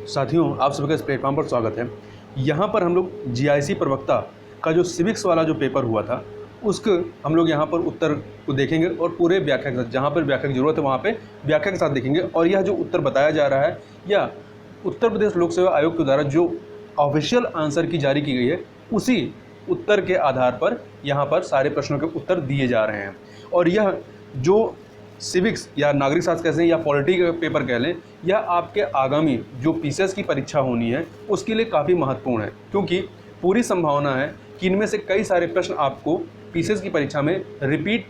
साथियों, आप सभी का इस प्लेटफॉर्म पर स्वागत है। यहाँ पर हम लोग जीआईसी प्रवक्ता का जो सिविक्स वाला जो पेपर हुआ था उसके हम लोग यहाँ पर उत्तर को देखेंगे और पूरे व्याख्या के साथ, जहाँ पर व्याख्या की जरूरत है वहाँ पे व्याख्या के साथ देखेंगे। और यह जो उत्तर बताया जा रहा है या उत्तर प्रदेश लोक सेवा आयोग के द्वारा जो ऑफिशियल आंसर की जारी की गई है उसी उत्तर के आधार पर यहाँ पर सारे प्रश्नों के उत्तर दिए जा रहे हैं। और यह जो सिविक्स या नागरिक शास्त्र कह लें या पॉलिटी का पेपर कह लें, यह आपके आगामी जो पीसीएस की परीक्षा होनी है उसके लिए काफ़ी महत्वपूर्ण है, क्योंकि पूरी संभावना है कि इनमें से कई सारे प्रश्न आपको पीसीएस की परीक्षा में रिपीट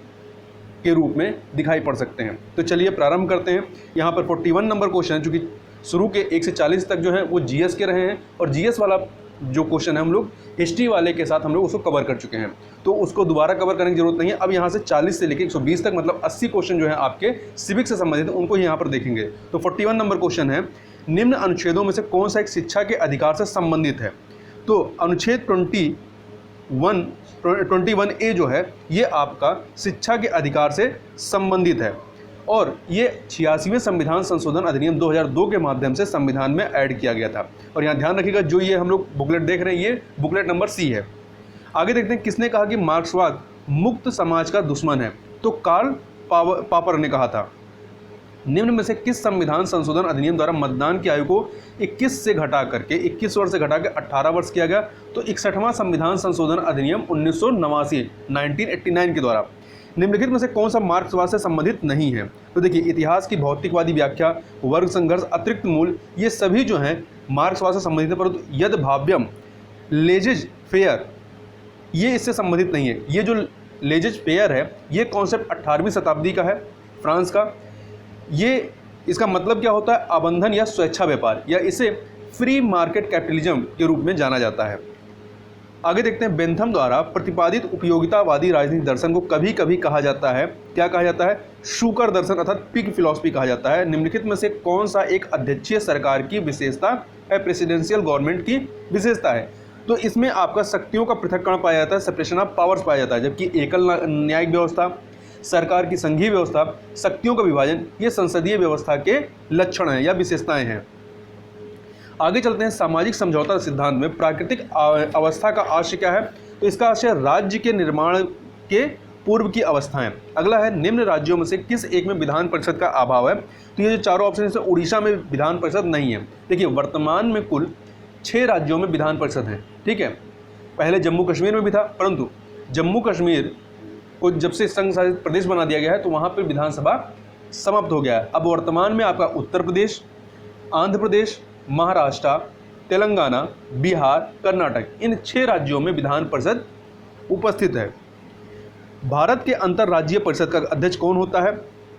के रूप में दिखाई पड़ सकते हैं। तो चलिए प्रारंभ करते हैं। यहाँ पर 41 नंबर क्वेश्चन है, चूँकि शुरू के 1 से 40 तक जो है वो जीएस के रहे हैं और जीएस वाला जो क्वेश्चन है हम लोग हिस्ट्री वाले के साथ हम लोग उसको कवर कर चुके हैं, तो उसको दोबारा कवर करने की जरूरत नहीं है। अब यहाँ से 40 से लेकर 120 तक मतलब 80 क्वेश्चन जो है आपके सिविक्स से संबंधित उनको यहाँ पर देखेंगे। तो 41 नंबर क्वेश्चन है, निम्न अनुच्छेदों में से कौन सा एक शिक्षा के अधिकार से संबंधित है? तो अनुच्छेद 21A जो है ये आपका शिक्षा के अधिकार से संबंधित है और ये 86वें संविधान संशोधन अधिनियम 2002 के माध्यम से संविधान में ऐड किया गया था। और यहाँ ध्यान रखिएगा, जो ये हम लोग बुकलेट देख रहे हैं ये बुकलेट नंबर सी है। आगे देखते हैं, किसने कहा कि मार्क्सवाद मुक्त समाज का दुश्मन है? तो कार्ल पापर ने कहा था। निम्न में से किस संविधान संशोधन अधिनियम द्वारा मतदान की आयु को 21 से घटा करके 21 वर्ष से घटा के 18 वर्ष किया गया? तो 61वां संविधान संशोधन अधिनियम 1989 के द्वारा। निम्नलिखित में से कौन सा मार्क्सवाद से संबंधित नहीं है? तो देखिए, इतिहास की भौतिकवादी व्याख्या, वर्ग संघर्ष, अतिरिक्त मूल, ये सभी जो हैं मार्क्सवाद से संबंधित है, परंतु यद भाव्यम, लेजेज फेयर, ये इससे संबंधित नहीं है। ये जो लेजेज फेयर है ये कॉन्सेप्ट 18वीं शताब्दी का है, फ्रांस का। ये इसका मतलब क्या होता है? आबंधन या स्वेच्छा व्यापार, या इसे फ्री मार्केट कैपिटलिज्म के रूप में जाना जाता है। आगे देखते हैं, बेंथम द्वारा प्रतिपादित उपयोगितावादी राजनीतिक दर्शन को कभी कभी कहा जाता है, क्या कहा जाता है? शूकर दर्शन अर्थात पिग फिलॉसफी कहा जाता है। निम्नलिखित में से कौन सा एक अध्यक्षीय सरकार की विशेषता है, प्रेसिडेंशियल गवर्नमेंट की विशेषता है? तो इसमें आपका शक्तियों का पृथक्करण पाया जाता है, सेपरेशन ऑफ पावर्स पाया जाता है, जबकि एकल न्यायिक व्यवस्था, सरकार की संघीय व्यवस्था, शक्तियों का विभाजन, ये संसदीय व्यवस्था के लक्षण हैं या विशेषताएं हैं। आगे चलते हैं, सामाजिक समझौता सिद्धांत में प्राकृतिक अवस्था का आशय क्या है? तो इसका आशय राज्य के निर्माण के पूर्व की अवस्थाएं। अगला है, निम्न राज्यों में से किस एक में विधान परिषद का अभाव है? तो ये जो चारों ऑप्शन है, उड़ीसा में विधान परिषद नहीं है। देखिए, वर्तमान में कुल 6 राज्यों में विधान परिषद है, ठीक है। पहले जम्मू कश्मीर में भी था, परंतु जम्मू कश्मीर को जब से संघ शासित प्रदेश बना दिया गया है तो वहाँ पर विधानसभा समाप्त हो गया है। अब वर्तमान में आपका उत्तर प्रदेश, आंध्र प्रदेश, महाराष्ट्र, तेलंगाना, बिहार, कर्नाटक, इन 6 राज्यों में विधान परिषद उपस्थित है। भारत के अंतर्राज्यीय परिषद का अध्यक्ष कौन होता है?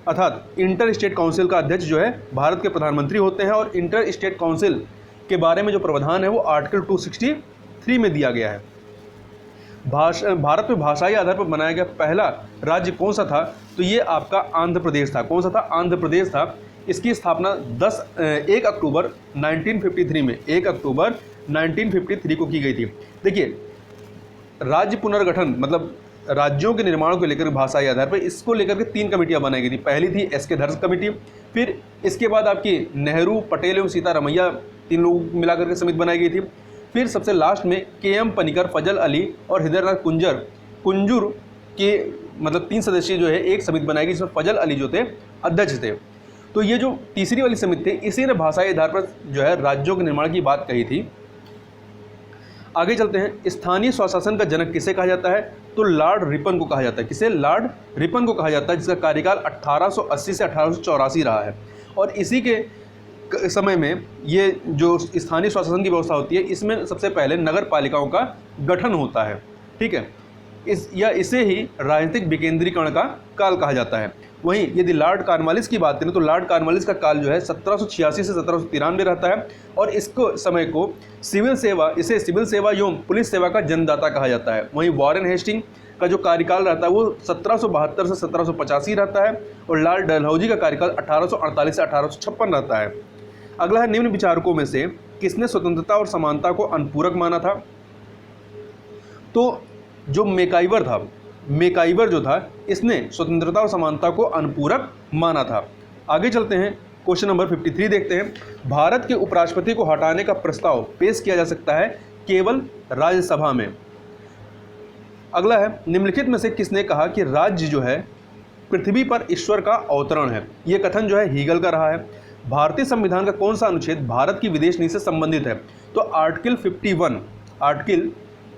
अर्थात इंटर स्टेट काउंसिल का अध्यक्ष जो है भारत के प्रधानमंत्री होते हैं और इंटर स्टेट काउंसिल के बारे में जो प्रावधान है वो आर्टिकल 263 में दिया गया है। भारत में भाषाई आधार पर बनाया गया पहला राज्य कौन सा था? तो ये आपका आंध्र प्रदेश था। कौन सा था? आंध्र प्रदेश था। इसकी स्थापना 1 अक्टूबर 1953 में 1 अक्टूबर 1953 को की गई थी। देखिए, राज्य पुनर्गठन मतलब राज्यों के निर्माण को लेकर भाषाई आधार पर इसको लेकर के 3 कमेटियां बनाई गई थी। पहली थी एस.के. धर्ष कमेटी, फिर इसके बाद आपकी नेहरू, पटेल एवं सीतारमैया 3 लोग मिलाकर के समिति बनाई गई थी। फिर सबसे लास्ट में के.एम. पनिकर, फजल अली और हृदयनाथ कुंजूर के मतलब 3 सदस्यीय जो है एक समिति बनाई गई, जिसमें फजल अली जो थे अध्यक्ष थे। तो ये जो तीसरी वाली समिति थी इसी ने भाषाई आधार पर जो है राज्यों के निर्माण की बात कही थी। आगे चलते हैं, स्थानीय स्वशासन का जनक किसे कहा जाता है? तो लॉर्ड रिपन को कहा जाता है। किसे? लॉर्ड रिपन को कहा जाता है, जिसका कार्यकाल 1880 से 1884 रहा है। और इसी के समय में ये जो स्थानीय स्वशासन की व्यवस्था होती है इसमें सबसे पहले नगर पालिकाओं का गठन होता है, ठीक है। इसे ही राजनीतिक विकेंद्रीकरण का काल कहा जाता है। वहीं यदि लॉर्ड कॉर्नवालिस की बात करें तो लॉर्ड कॉर्नवालिस का काल जो है 1786 से 1793 रहता है और इसको समय को इसे सिविल सेवा एवं पुलिस सेवा का जन्मदाता कहा जाता है। वहीं वॉरेन हेस्टिंग का जो कार्यकाल रहता है वो 1772 से 1785 रहता है और लॉर्ड डलहौजी का कार्यकाल 1848 से 1856 रहता है। अगला है, निम्न विचारकों में से किसने स्वतंत्रता और समानता को अनुपूरक माना था? तो जो मेकाइवर जो था इसने स्वतंत्रता और समानता को अनुपूरक माना था। आगे चलते हैं, क्वेश्चन नंबर 53 देखते हैं। भारत के उपराष्ट्रपति को हटाने का प्रस्ताव पेश किया जा सकता है केवल राज्यसभा में। अगला है, निम्नलिखित में से किसने कहा कि राज्य जो है पृथ्वी पर ईश्वर का अवतरण है? ये कथन जो है हीगल का रहा है। भारतीय संविधान का कौन सा अनुच्छेद भारत की विदेश नीति से संबंधित है? तो आर्टिकल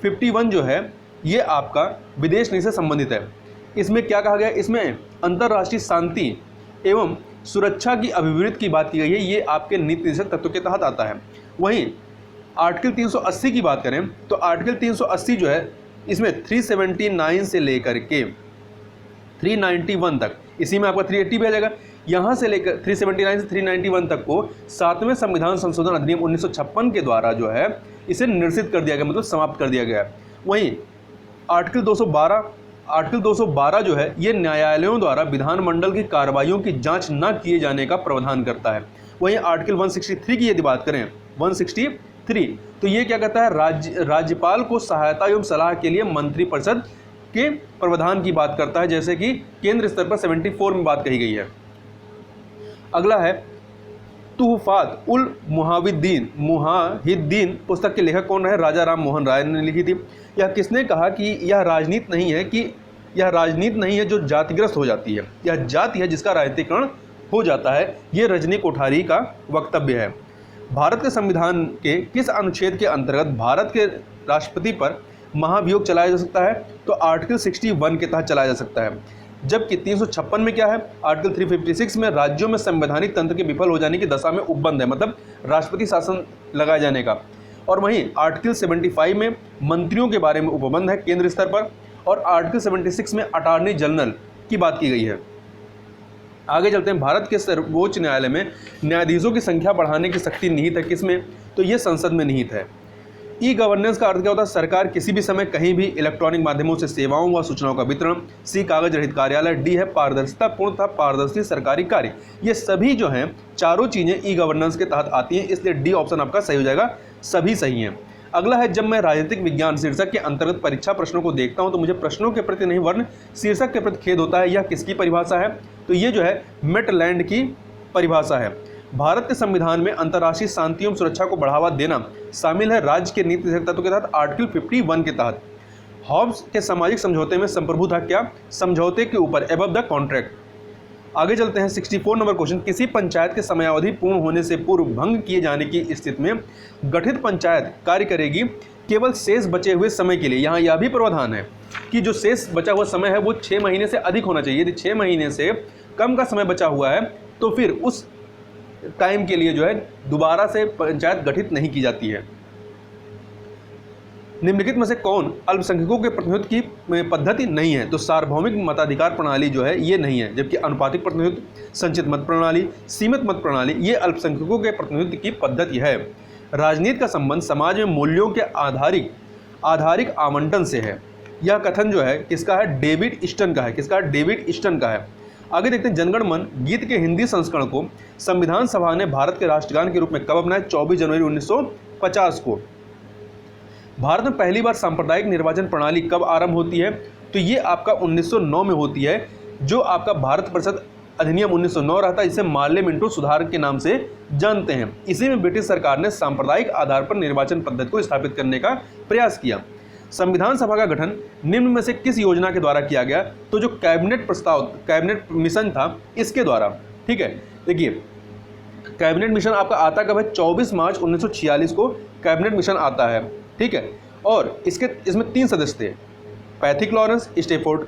51 जो है ये आपका विदेश नीति से संबंधित है। इसमें क्या कहा गया? इसमें अंतर्राष्ट्रीय शांति एवं सुरक्षा की अभिवृद्धि की बात की गई है। ये आपके नीति निर्देशक तत्व के तहत आता है। वहीं आर्टिकल 380 की बात करें तो आर्टिकल 380 जो है इसमें 379 से लेकर के 391 तक, इसी में आपका 380 भी आ जाएगा, यहाँ से लेकर 379 से 391 तक को 7वें संविधान संशोधन अधिनियम 1956 के द्वारा जो है इसे निरसित कर दिया गया, मतलब समाप्त कर दिया गया है। वहीं आर्टिकल 212 जो है ये न्यायालयों द्वारा विधानमंडल की कार्रवाइयों की जांच न किए जाने का प्रावधान करता है। वहीं आर्टिकल 163 की यदि बात करें, 163 तो ये क्या कहता है? राज्यपाल को सहायता एवं सलाह के लिए मंत्रिपरिषद के प्रावधान की बात करता है, जैसे कि केंद्र स्तर पर 74 में बात कही गई है। अगला है, तुहफात उल मुहाहिद्दीन पुस्तक के लेखक कौन रहे? राजा राम मोहन राय ने लिखी थी। यह किसने कहा कि यह राजनीति नहीं है जो जातिग्रस्त हो जाती है, यह जाति है जिसका राजनीतिकरण हो जाता है। ये रजनी कोठारी का वक्तव्य है। भारत के संविधान के किस अनुच्छेद के अंतर्गत भारत के राष्ट्रपति पर महाभियोग चलाया जा सकता है? तो आर्टिकल 61 के तहत चलाया जा सकता है। जबकि 356 में क्या है? आर्टिकल 356 में राज्यों में संवैधानिक तंत्र के विफल हो जाने की दशा में उपबंध है, मतलब राष्ट्रपति शासन लगाए जाने का। और वहीं आर्टिकल 75 में मंत्रियों के बारे में उपबंध है केंद्र स्तर पर, और आर्टिकल 76 में अटॉर्नी जनरल की बात की गई है। आगे चलते हैं, भारत के सर्वोच्च न्यायालय में न्यायाधीशों की संख्या बढ़ाने की शक्ति निहित है किसमें? तो ये संसद में निहित है। ई गवर्नेंस का अर्थ क्या होता है? सरकार किसी भी समय कहीं भी इलेक्ट्रॉनिक माध्यमों से सेवाओं व सूचनाओं का वितरण। सी, कागज रहित कार्यालय। डी है पारदर्शिता, पूर्णतः पारदर्शी सरकारी कार्य। ये सभी जो हैं चारों चीज़ें ई गवर्नेंस के तहत आती हैं, इसलिए डी ऑप्शन आपका सही हो जाएगा, सभी सही हैं। अगला है, जब मैं राजनीतिक विज्ञान शीर्षक के अंतर्गत परीक्षा प्रश्नों को देखता हूं तो मुझे प्रश्नों के प्रति नहीं वर्ण शीर्षक के प्रति खेद होता है। यह किसकी परिभाषा है? तो ये जो है मेटलैंड की परिभाषा है। भारत के संविधान में अंतर्राष्ट्रीय शांति एवं सुरक्षा को बढ़ावा देना शामिल है राज्य के नीति निर्देशक तत्व के तहत आर्टिकल 51 के तहत। हॉब्स के सामाजिक समझौते में संप्रभु था क्या? समझौते के ऊपर, एबव द कॉन्ट्रैक्ट। आगे चलते हैं, 64 नंबर क्वेश्चन। किसी पंचायत के समयावधि पूर्ण होने से पूर्व भंग किए जाने की स्थिति में गठित पंचायत कार्य करेगी केवल शेष बचे हुए समय के लिए। यहाँ यह भी प्रावधान है कि जो शेष बचा हुआ समय है वो 6 महीने से अधिक होना चाहिए। यदि 6 महीने से कम का समय बचा हुआ है तो फिर उस टाइम के लिए जो है दोबारा से पंचायत गठित नहीं की जाती है। निम्नलिखित में से कौन अल्पसंख्यकों के प्रतिनिधित्व की पद्धति नहीं है? तो सार्वभौमिक मताधिकार प्रणाली जो है ये नहीं है, जबकि अनुपातिक प्रतिनिधित्व, संचित मत प्रणाली, सीमित मत प्रणाली ये अल्पसंख्यकों के प्रतिनिधित्व की पद्धति है। राजनीति का संबंध समाज में मूल्यों के आधारिक आवंटन से है। यह कथन जो है किसका है? डेविड ईस्टन का है। किसका है? डेविड ईस्टन का है। आगे देखते हैं, जनगण मन गीत के हिंदी संस्करण को संविधान सभा ने भारत के राष्ट्रगान के रूप में कब अपनाया? 24 जनवरी 1950 को। भारत में पहली बार सांप्रदायिक निर्वाचन प्रणाली कब आरंभ होती है? तो ये आपका 1909 में होती है, जो आपका भारत परिषद अधिनियम 1909 रहता है, जिसे पार्लियामेंट्री सुधार के नाम से जानते हैं। इसी में ब्रिटिश सरकार ने सांप्रदायिक आधार पर निर्वाचन पद्धति को स्थापित करने का प्रयास किया। संविधान सभा का गठन निम्न में से किस योजना के द्वारा किया गया? तो जो कैबिनेट मिशन था इसके द्वारा। ठीक है, देखिए कैबिनेट मिशन आपका आता कब है? 24 मार्च 1946 को कैबिनेट मिशन आता है। ठीक है, और इसमें 3 सदस्य थे, पैथिक लॉरेंस, स्टेफोर्ड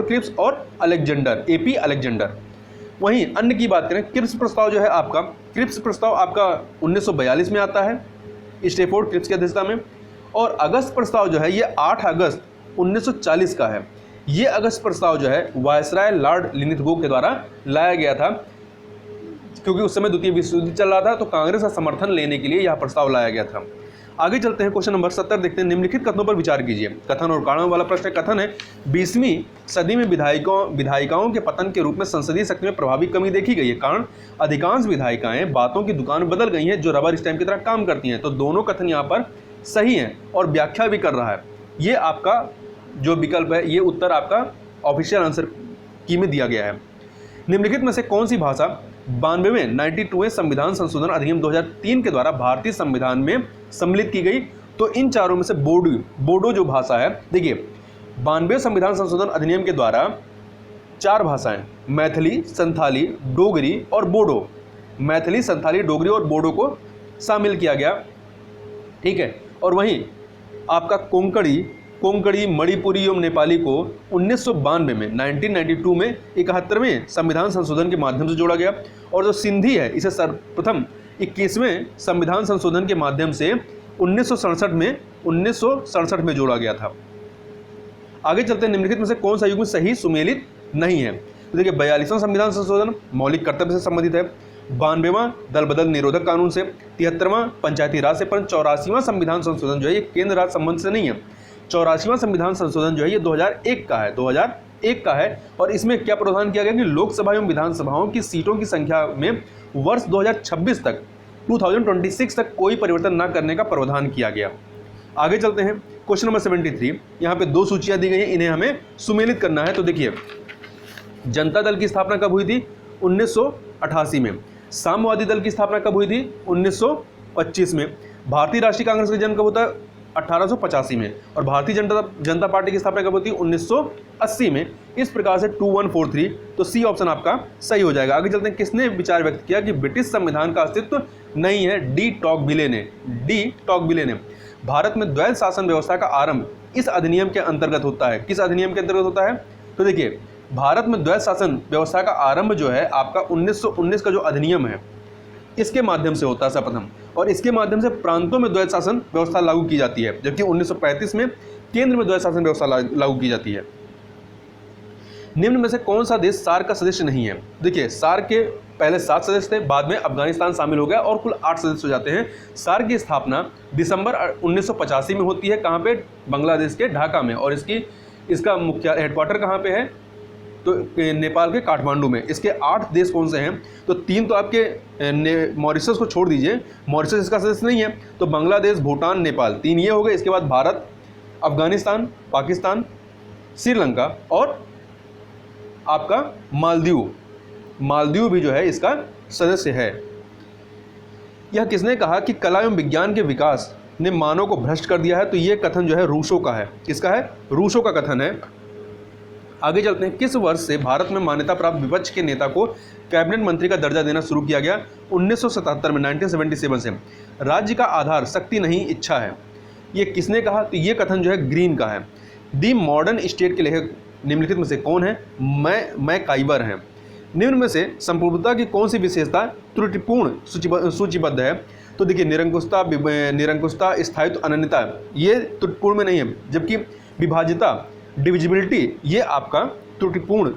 क्रिप्स और अलेक्जेंडर, एपी अलेक्जेंडर। वहीं अन्य की बात करें, क्रिप्स प्रस्ताव जो है आपका, क्रिप्स प्रस्ताव आपका 1942 में आता है स्टेफोर्ड क्रिप्स की अध्यक्षता में, और अगस्त प्रस्ताव जो है ये 8 अगस्त 1940 का है। ये अगस्त प्रस्ताव जो है वायसराय लॉर्ड लिनिथगो के द्वारा लाया गया था, क्योंकि उस समय द्वितीय विश्व युद्ध चल रहा था, तो कांग्रेस का समर्थन लेने के लिए यह प्रस्ताव लाया गया था। आगे चलते हैं, क्वेश्चन नंबर 70 देखते हैं। निम्नलिखित कथनों पर विचार कीजिए। कथन और कारण वाला प्रश्न। कथन है, 20वीं सदी में विधायिकाओं के पतन के रूप में संसदीय शक्ति में प्रभावी कमी देखी गई है। कारण, अधिकांश विधायिकाएं बातों की दुकान बदल गई हैं जो रबर स्टैंप की तरह काम करती हैं। तो दोनों कथन यहाँ पर सही हैं और व्याख्या भी कर रहा है। ये आपका जो विकल्प है, ये उत्तर आपका ऑफिशियल आंसर की में दिया गया है। निम्नलिखित में से कौन सी भाषा 92वें 92वें संविधान संशोधन अधिनियम 2003 के द्वारा भारतीय संविधान में सम्मिलित की गई। तो इन चारों में से बोडो जो भाषा है, देखिए 92वें संविधान संशोधन अधिनियम के द्वारा 4 भाषाएं मैथिली, संथाली, डोगरी और बोडो, मैथिली, संथाली, डोगरी और बोडो को शामिल किया गया। ठीक है, और वहीं आपका कोंकणी, मणिपुरी एवं नेपाली को 1992 में 1992 में 71वें संविधान संशोधन के माध्यम से जोड़ा गया। और जो सिंधी है इसे सर्वप्रथम 21वें संविधान संशोधन के माध्यम से 1967 में जोड़ा गया था। आगे चलते हैं, निम्नलिखित में से कौन सा युग्म सही सुमेलित नहीं है? तो देखिए 42वां संविधान संशोधन मौलिक कर्तव्य से संबंधित है, 92वां दल बदल निरोधक कानून से, 73वां पंचायती राज से, पर 84वां संविधान संशोधन जो है ये केंद्र राज्य संबंध से नहीं है। 84वां संविधान संशोधन जो है ये 2001 का है, 2001 का है। और इसमें क्या प्रावधान किया गया कि लोकसभा एवं विधानसभाओं की सीटों की संख्या में वर्ष 2026 तक 2026 तक कोई परिवर्तन न करने का प्रावधान किया गया। आगे चलते हैं, क्वेश्चन नंबर 73। यहाँ पे 2 सूचियाँ दी गई हैं, इन्हें हमें सुमेलित करना है। तो देखिए जनता दल की स्थापना कब हुई थी? 1988 में। साम्यवादी दल की स्थापना कब हुई थी? 1925 में। भारतीय राष्ट्रीय कांग्रेस का जन्म कब होता है? 1885 में। और भारतीय जनता पार्टी की स्थापना कब होती है? 1980 में। इस प्रकार से 2143, तो सी ऑप्शन आपका सही हो जाएगा। आगे चलते हैं, किसने विचार व्यक्त किया कि ब्रिटिश संविधान का अस्तित्व नहीं है? डी टॉकविले ने। भारत में द्वैध शासन व्यवस्था का आरंभ इस अधिनियम के अंतर्गत होता है। किस अधिनियम के अंतर्गत होता है? तो देखिए भारत में द्वैध शासन व्यवस्था का आरंभ जो है आपका 1919 का जो अधिनियम है इसके माध्यम से होता है सर्वप्रथम, और इसके माध्यम से प्रांतों में द्वैध शासन व्यवस्था लागू की जाती है, जबकि 1935 में केंद्र में द्वैध शासन व्यवस्था लागू की जाती है। निम्न में से कौन सा देश सार्क का सदस्य नहीं है? देखिए सार्क के पहले 7 सदस्य थे, बाद में अफगानिस्तान शामिल हो गया और कुल 8 सदस्य हो जाते हैं। सार्क की स्थापना दिसंबर 1985 में होती है। कहाँ पे? बांग्लादेश के ढाका में। और इसका मुख्य हेडक्वार्टर कहाँ पे है? तो नेपाल के काठमांडू में। इसके 8 देश कौन से हैं? तो 3 तो आपके मॉरिशस को छोड़ दीजिए, मॉरिशस इसका सदस्य नहीं है, तो बांग्लादेश, भूटान, नेपाल, 3 ये हो गए। इसके बाद भारत, अफगानिस्तान, पाकिस्तान, श्रीलंका और आपका मालदीव भी जो है इसका सदस्य है। यह किसने कहा कि कला एवं विज्ञान के विकास ने मानव को भ्रष्ट कर दिया है? तो ये कथन जो है रूसो का है। किसका है? रूसो का कथन है। आगे चलते हैं, किस वर्ष से भारत में मान्यता प्राप्त विपक्ष के नेता को कैबिनेट मंत्री का दर्जा देना शुरू किया गया? 1977 में, 1977 से। राज्य का आधार शक्ति नहीं इच्छा है, ये किसने कहा? तो ये कथन जो है ग्रीन का है। दी मॉडर्न स्टेट के लेखक निम्नलिखित में से कौन है? मैं काइबर हैं। निम्न में से संपूर्णता की कौन सी विशेषता त्रुटिपूर्ण सूचीबद्ध है? तो देखिए निरंकुशता, स्थायित्व, अनन्यता ये त्रुटिपूर्ण में नहीं है, जबकि विभाजिता, डिविजिबिलिटी ये आपका त्रुटिपूर्ण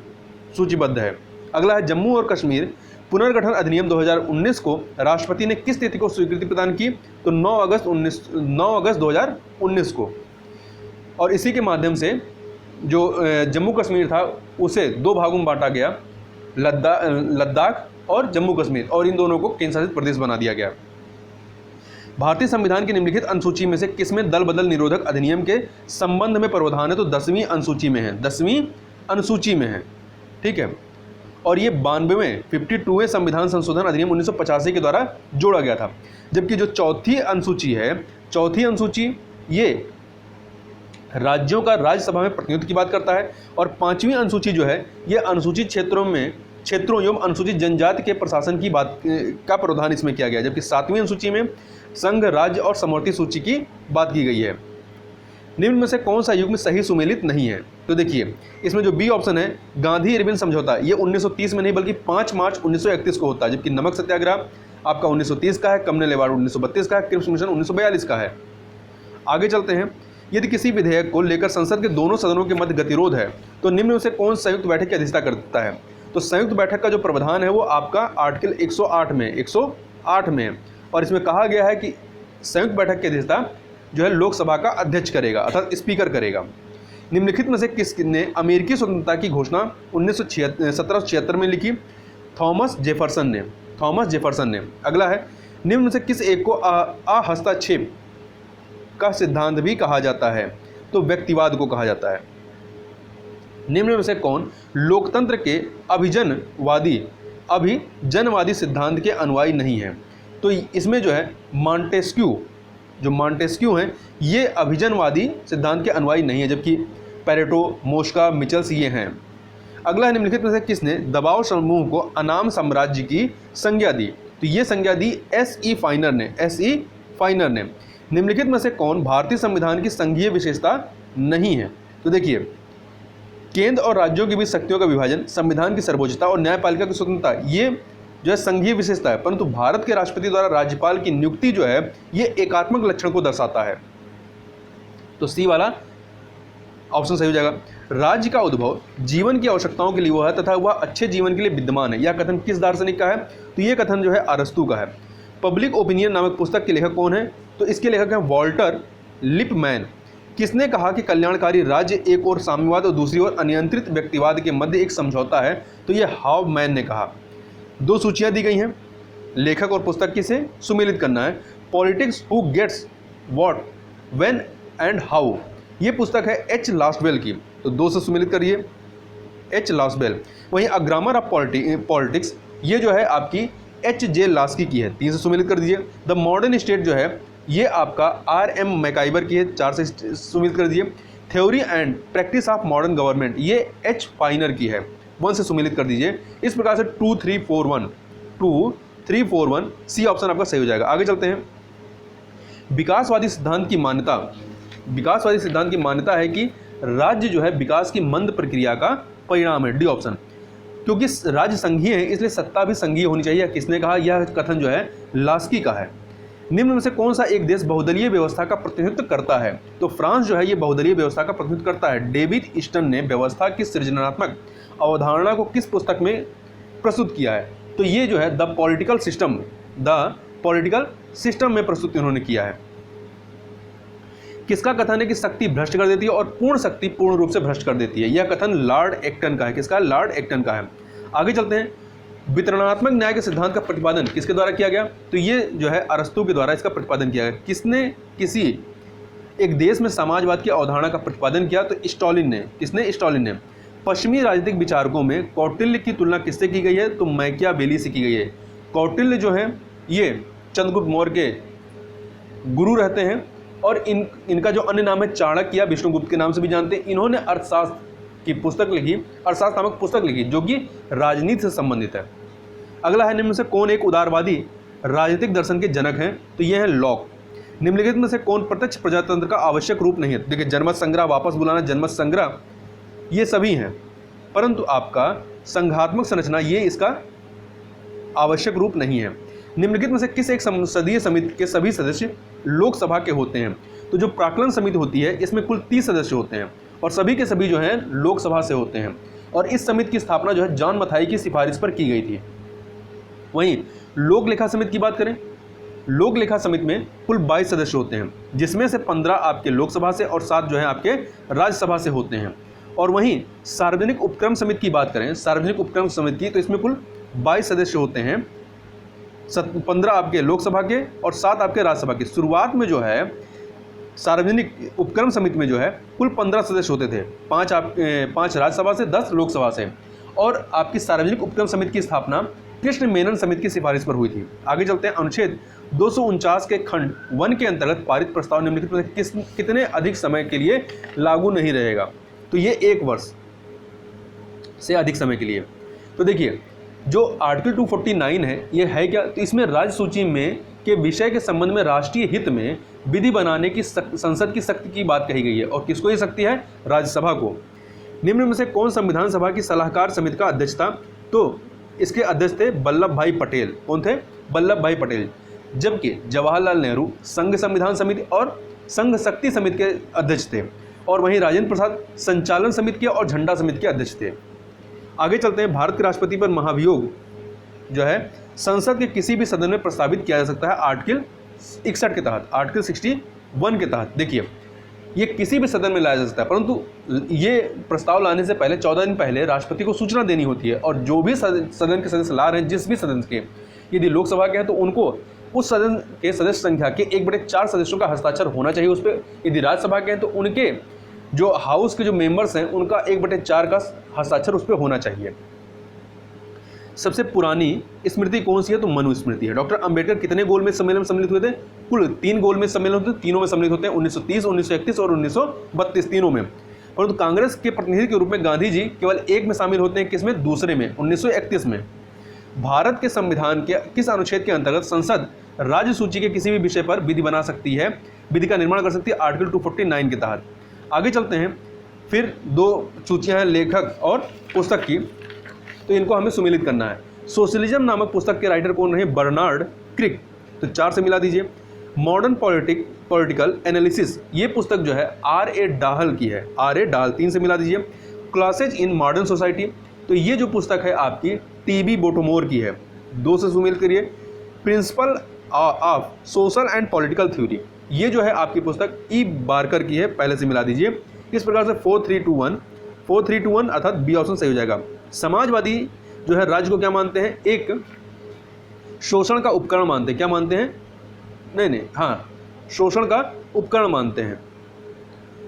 सूचीबद्ध है। अगला है जम्मू और कश्मीर पुनर्गठन अधिनियम 2019 को राष्ट्रपति ने किस तिथि को स्वीकृति प्रदान की? तो 9 अगस्त 2019 को। और इसी के माध्यम से जो जम्मू कश्मीर था उसे 2 भागों में बांटा गया, लद्दाख और जम्मू कश्मीर, और इन दोनों को केंद्र शासित प्रदेश बना दिया गया। भारतीय संविधान की निम्नलिखित अनुसूची में से किसमें दल बदल निरोधक अधिनियम के संबंध में प्रावधान है? तो 10वीं अनुसूची में है, 10वीं अनुसूची में है। ठीक है, और ये 52वें संविधान संशोधन अधिनियम 1985 के द्वारा जोड़ा गया था। जबकि जो चौथी अनुसूची है, चौथी अनुसूची ये राज्यों का राज्यसभा में प्रतिनिधित्व की बात करता है, और 5वीं अनुसूची जो है ये अनुसूचित क्षेत्रों एवं अनुसूचित जनजाति के प्रशासन की बात का प्रावधान इसमें किया गया। जबकि 7वीं अनुसूची में संघ, राज्य और समवर्ती सूची की बात की गई है। निम्न में से कौन सा युग्म सही सुमेलित नहीं है? तो देखिए इसमें जो बी ऑप्शन है गांधी इरविन समझौता, ये 1930 में नहीं बल्कि 5 मार्च 1931 को होता है। जबकि नमक सत्याग्रह आपका 1930 का है, कमनल अवार्ड 1932 का है, क्रिप्स मिशन 1942 का है। आगे चलते हैं, यदि किसी विधेयक को लेकर संसद के दोनों सदनों के मध्य गतिरोध है तो निम्न में से कौन संयुक्त बैठक की अध्यक्षता करता है? तो संयुक्त बैठक का जो प्रावधान है वो आपका आर्टिकल 108 में है, और इसमें कहा गया है कि संयुक्त बैठक की अध्यक्षता जो है लोकसभा का अध्यक्ष करेगा, अर्थात स्पीकर करेगा। निम्नलिखित में से किसने अमेरिकी स्वतंत्रता की घोषणा 1776 में लिखी? थॉमस जेफरसन ने। अगला है, निम्न में से किस एक को अहस्तक्षेप का सिद्धांत भी कहा जाता है? तो व्यक्तिवाद को कहा जाता है। निम्न में से कौन लोकतंत्र के अभिजनवादी अभिजनवादी सिद्धांत के अनुयायी नहीं है। तो इसमें जो है मॉन्टेस्क्यू हैं, ये अभिजनवादी सिद्धांत के अनुयायी नहीं है, जबकि पैरेटो, मोस्का, मिचल्स ये हैं। अगला है, निम्नलिखित में से किसने दबाव समूह को अनाम साम्राज्य की संज्ञा दी? तो ये संज्ञा दी S.E. फाइनर ने। निम्नलिखित में से कौन भारतीय संविधान की संघीय विशेषता नहीं है? तो देखिए, केंद्र और राज्यों के बीच शक्तियों का विभाजन, संविधान की सर्वोच्चता और न्यायपालिका की स्वतंत्रता, ये जो है संघीय विशेषता है, परंतु भारत के राष्ट्रपति द्वारा राज्यपाल की नियुक्ति जो है ये एकात्मक लक्षण को दर्शाता है। तो सी वाला ऑप्शन सही हो जाएगा। राज्य का उद्भव जीवन की आवश्यकताओं के लिए हुआ है तथा वह अच्छे जीवन के लिए विद्यमान है। यह कथन किस दार्शनिक का है? तो ये कथन जो है अरस्तू का है। पब्लिक ओपिनियन नामक पुस्तक के लेखक कौन है? तो इसके लेखक हैं वॉल्टर लिपमैन। किसने कहा कि कल्याणकारी राज्य एक ओर साम्यवाद और दूसरी ओर अनियंत्रित व्यक्तिवाद के मध्य एक समझौता है? तो ये हावमैन ने कहा। 2 सूचियां दी गई हैं, लेखक और पुस्तक किसे सुमेलित करना है। Politics who gets what when and how, ये पुस्तक है H. लास्टवेल की, तो 2 से सुमेलित करिए, H. लास्टवेल। वहीं अ ग्रामर ऑफ पॉलिटिक्स, ये जो है आपकी H.J. लास्की की है, 3 से सुमेलित कर दीजिए। द मॉडर्न स्टेट जो है ये आपका R.M. मैकाइबर की है, 4 से सुमेलित कर दीजिए। Theory and practice of modern government, ये H. फाइनर की है, 1 से सुमेलित कर दीजिए। इस प्रकार से 2, 3, 4, 1 सी ऑप्शन आपका सही हो जाएगा। आगे चलते हैं। विकासवादी सिद्धांत की मान्यता है कि राज्य जो है विकास की मंद प्रक्रिया का परिणाम है, डी ऑप्शन। क्योंकि राज्य संघीय है इसलिए सत्ता भी संघीय होनी चाहिए। किसने कहा? यह कथन जो है लास्की का है। निम्न में से कौन सा एक देश बहुदलीय व्यवस्था का प्रतिनिधित्व करता है? तो फ्रांस जो है ये बहुदलीय व्यवस्था का प्रतिनिधित्व करता है। डेविड ईस्टन ने व्यवस्था की सृजनात्मक अवधारणा को किस पुस्तक में प्रस्तुत किया है? तो ये जो है द पॉलिटिकल सिस्टम में प्रस्तुत इन्होंने किया है। किसका कथन है कि शक्ति भ्रष्ट कर देती है और पूर्ण शक्ति पूर्ण रूप से भ्रष्ट कर देती है? यह कथन लॉर्ड एक्टन का है। किसका? लॉर्ड एक्टन का है। आगे चलते हैं। वितरणात्मक न्याय के सिद्धांत का प्रतिपादन किसके द्वारा किया गया? तो ये जो है अरस्तू के द्वारा इसका प्रतिपादन किया गया। किसने किसी एक देश में समाजवाद की अवधारणा का प्रतिपादन किया? तो स्टालिन ने। किसने? स्टालिन ने। पश्चिमी राजनीतिक विचारकों में कौटिल्य की तुलना किससे की गई है? तो मैकियावेली से की गई है। कौटिल्य जो है ये चंद्रगुप्त मौर्य के गुरु रहते हैं और इनका जो अन्य नाम है चाणक्य या विष्णुगुप्त के नाम से भी जानते हैं। इन्होंने अर्थशास्त्र की पुस्तक लिखी, अर्थशास्त्र नामक पुस्तक लिखी, जो कि राजनीति से संबंधित है। अगला है, निम्न में से कौन एक उदारवादी राजनीतिक दर्शन के जनक हैं? तो ये है लॉक। निम्नलिखित में से कौन प्रत्यक्ष प्रजातंत्र का आवश्यक रूप नहीं है? देखिए, जनमत संग्रह, वापस बुलाना, जनमत संग्रह, ये सभी हैं, परंतु आपका संघात्मक संरचना ये इसका आवश्यक रूप नहीं है। निम्नलिखित में से किस एक संसदीय समिति के सभी सदस्य लोकसभा के होते हैं? तो जो प्राक्कलन समिति होती है इसमें कुल 30 सदस्य होते हैं और सभी के सभी जो हैं लोकसभा से होते हैं। और इस समिति की स्थापना जो है जॉन मथाई की सिफारिश पर की गई थी। वहीं लोक लेखा समिति की बात करें, लोक लेखा समिति में कुल 22 सदस्य होते हैं, जिसमें से 15 आपके लोकसभा से और 7 जो है आपके राज्यसभा से होते हैं। और वहीं सार्वजनिक उपक्रम समिति की बात करें, सार्वजनिक उपक्रम समिति की, तो इसमें कुल 22 सदस्य होते हैं, 15 आपके लोकसभा के और 7 आपके राज्यसभा के। शुरुआत में जो है सार्वजनिक उपक्रम समिति में जो है कुल 15 सदस्य होते थे, 5 राज्यसभा से, 10 लोकसभा से। और आपकी सार्वजनिक उपक्रम समिति की स्थापना कृष्ण मेनन समिति की सिफारिश पर हुई थी। आगे चलते हैं। अनुच्छेद 249 के खंड 1 के अंतर्गत पारित प्रस्ताव निम्नलिखित में कितने अधिक समय के लिए लागू नहीं रहेगा? तो ये 1 वर्ष से अधिक समय के लिए। तो देखिए, जो आर्टिकल 249 है ये है क्या? तो इसमें राज्य सूची में के विषय के संबंध में राष्ट्रीय हित में विधि बनाने की संसद की शक्ति की बात कही गई है। और किसको ये शक्ति है? राज्यसभा को। निम्न में से कौन संविधान सभा की सलाहकार समिति का अध्यक्ष था? तो इसके अध्यक्ष थे वल्लभ भाई पटेल। कौन थे? वल्लभ भाई पटेल। जबकि जवाहरलाल नेहरू संघ संविधान समिति और संघ शक्ति समिति के अध्यक्ष थे। और वहीं राजेंद्र प्रसाद संचालन समिति के और झंडा समिति के अध्यक्ष थे। आगे चलते हैं। भारत के राष्ट्रपति पर महाभियोग जो है संसद के किसी भी सदन में प्रस्तावित किया जा सकता है आर्टिकल 61 के तहत, आर्टिकल 61 के तहत। देखिए, ये किसी भी सदन में लाया जा सकता है, परंतु ये प्रस्ताव लाने से पहले 14 दिन पहले राष्ट्रपति को सूचना देनी होती है। और जो भी सदन के सदस्य ला रहे हैं, जिस भी सदन के, यदि लोकसभा के हैं तो उनको उस सदन के सदस्य संख्या के 1/4 सदस्यों का हस्ताक्षर होना चाहिए उस पर। यदि राज्यसभा के हैं तो उनके जो हाउस के जो मेंबर्स हैं उनका 1/4 का हस्ताक्षर उस पर होना चाहिए। सबसे पुरानी स्मृति कौन सी है? तो मनुस्मृति है। डॉक्टर अंबेडकर कितने गोलमेज सम्मेलन में सम्मिलित हुए थे? कुल 3 गोलमेज सम्मेलन होते हैं, तीनों में सम्मिलित होते हैं, 1930, 1931 और 1932, तीनों में। परंतु कांग्रेस के प्रतिनिधि के रूप में गांधी जी केवल एक में शामिल होते हैं, किसमें? दूसरे में, 1931 में। भारत के संविधान के किस अनुच्छेद के अंतर्गत संसद राज्य सूची के किसी भी विषय पर विधि बना सकती है, विधि का निर्माण कर सकती है? आर्टिकल 249 के तहत। आगे चलते हैं, फिर 2 सूचियां हैं लेखक और पुस्तक की, तो इनको हमें सुमेलित करना है। सोशलिज्म नामक पुस्तक के राइटर कौन रहे? बर्नार्ड क्रिक, तो 4 से मिला दीजिए। मॉडर्न पॉलिटिकल एनालिसिस, ये पुस्तक जो है R.A. डाहल की है, R.A. डाहल, 3 से मिला दीजिए। क्लासेज इन मॉडर्न सोसाइटी, तो ये जो पुस्तक है आपकी T.B. बोटोमोर की है, 2 से सुमेलित करिए। Principle of social and political theory, ये जो है आपकी पुस्तक E. बार्कर की है, पहले से मिला दीजिए। इस प्रकार से 4321 अर्थात बी ऑप्शन सही हो जाएगा। समाजवादी जो है राज्य को क्या मानते हैं? एक शोषण का उपकरण मानते हैं। क्या मानते हैं? नहीं, हाँ, शोषण का उपकरण मानते हैं।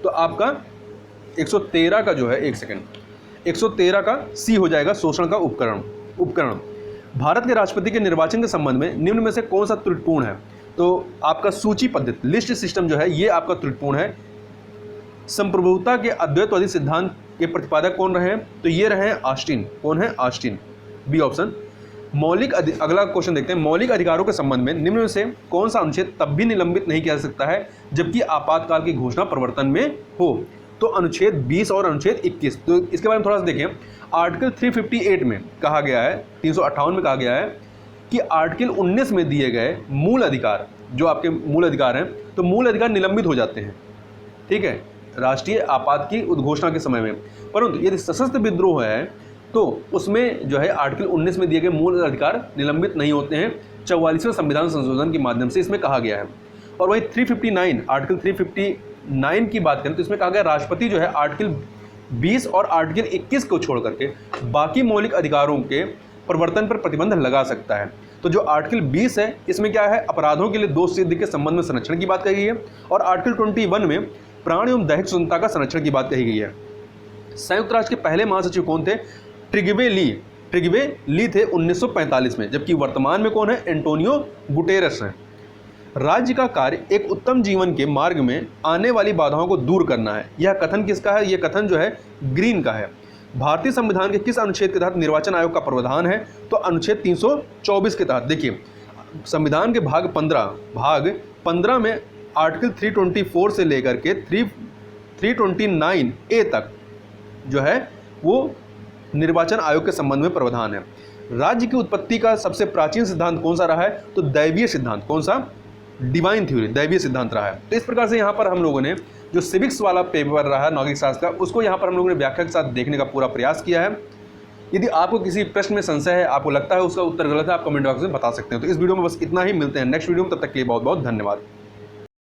तो आपका 113 का जो है, 1 सेकंड, 113 का सी हो जाएगा, शोषण का उपकरण। भारत के राष्ट्रपति के निर्वाचन के संबंध में निम्न में से कौन सा त्रुटिपूर्ण है? तो आपका सूची पद्धति, लिस्ट सिस्टम जो है, ये आपका त्रुटिपूर्ण है। संप्रभुता के अद्वैतवादी सिद्धांत के प्रतिपादक कौन रहे हैं? तो ये रहे हैं ऑस्टिन। कौन है? Austin, B option. अगला क्वेश्चन देखते हैं। मौलिक अधिकारों के संबंध में निम्न में से कौन सा अनुच्छेद तब भी निलंबित नहीं किया जा सकता है जबकि आपातकाल की घोषणा प्रवर्तन में हो? तो अनुच्छेद 20 और अनुच्छेद 21। तो इसके बारे में थोड़ा सा देखें। आर्टिकल 358 में कहा गया है, 358 में कहा गया है कि आर्टिकल 19 में दिए गए मूल अधिकार, जो आपके मूल अधिकार हैं, तो मूल अधिकार निलंबित हो जाते हैं, ठीक है, राष्ट्रीय आपात की उद्घोषणा के समय में। परंतु यदि सशस्त्र विद्रोह है तो उसमें जो है आर्टिकल 19 में दिए गए मूल अधिकार निलंबित नहीं होते हैं, 44वें संविधान संशोधन के माध्यम से इसमें कहा गया है। और वही 359, आर्टिकल 359 की बात करें तो इसमें कहा गया राष्ट्रपति जो है आर्टिकल 20 और आर्टिकल 21 को छोड़ करके बाकी मौलिक अधिकारों के प्रवर्तन पर प्रतिबंध लगा सकता है। तो जो आर्टिकल 20 है इसमें क्या है? अपराधों के लिए दोष सिद्धि के संबंध में संरक्षण की बात कही गई है। और आर्टिकल 21 में प्राण एवं दैहिक स्वतंत्रता का संरक्षण की बात कही गई है। संयुक्त राष्ट्र के पहले महासचिव कौन थे? ट्रिगवे ली थे 1945 में, जबकि वर्तमान में कौन है? एंटोनियो गुटेरस हैं। राज्य का कार्य एक उत्तम जीवन के मार्ग में आने वाली बाधाओं को दूर करना है। यह कथन किसका है? यह कथन जो है ग्रीन का है। भारतीय संविधान के किस अनुच्छेद के तहत निर्वाचन आयोग का प्रावधान है? तो अनुच्छेद 324 के तहत। देखिए, संविधान के भाग 15 में आर्टिकल 324 से लेकर के 329A तक जो है वो निर्वाचन आयोग के संबंध में प्रावधान है। राज्य की उत्पत्ति का सबसे प्राचीन सिद्धांत कौन सा रहा है? तो दैवीय सिद्धांत। कौन सा? डिवाइन थ्योरी, दैवीय सिद्धांत रहा है। तो इस प्रकार से यहाँ पर हम लोगों ने जो सिविक्स वाला पेपर रहा है नागरिक शास्त्र का, उसको यहाँ पर हम लोगों ने व्याख्या के साथ देखने का पूरा प्रयास किया है। यदि आपको किसी प्रश्न में संशय है, आपको लगता है उसका उत्तर गलत है, आप कमेंट बॉक्स में बता सकते हैं। तो इस वीडियो में बस इतना ही, मिलते हैं नेक्स्ट वीडियो में, तब तक के लिए बहुत बहुत धन्यवाद।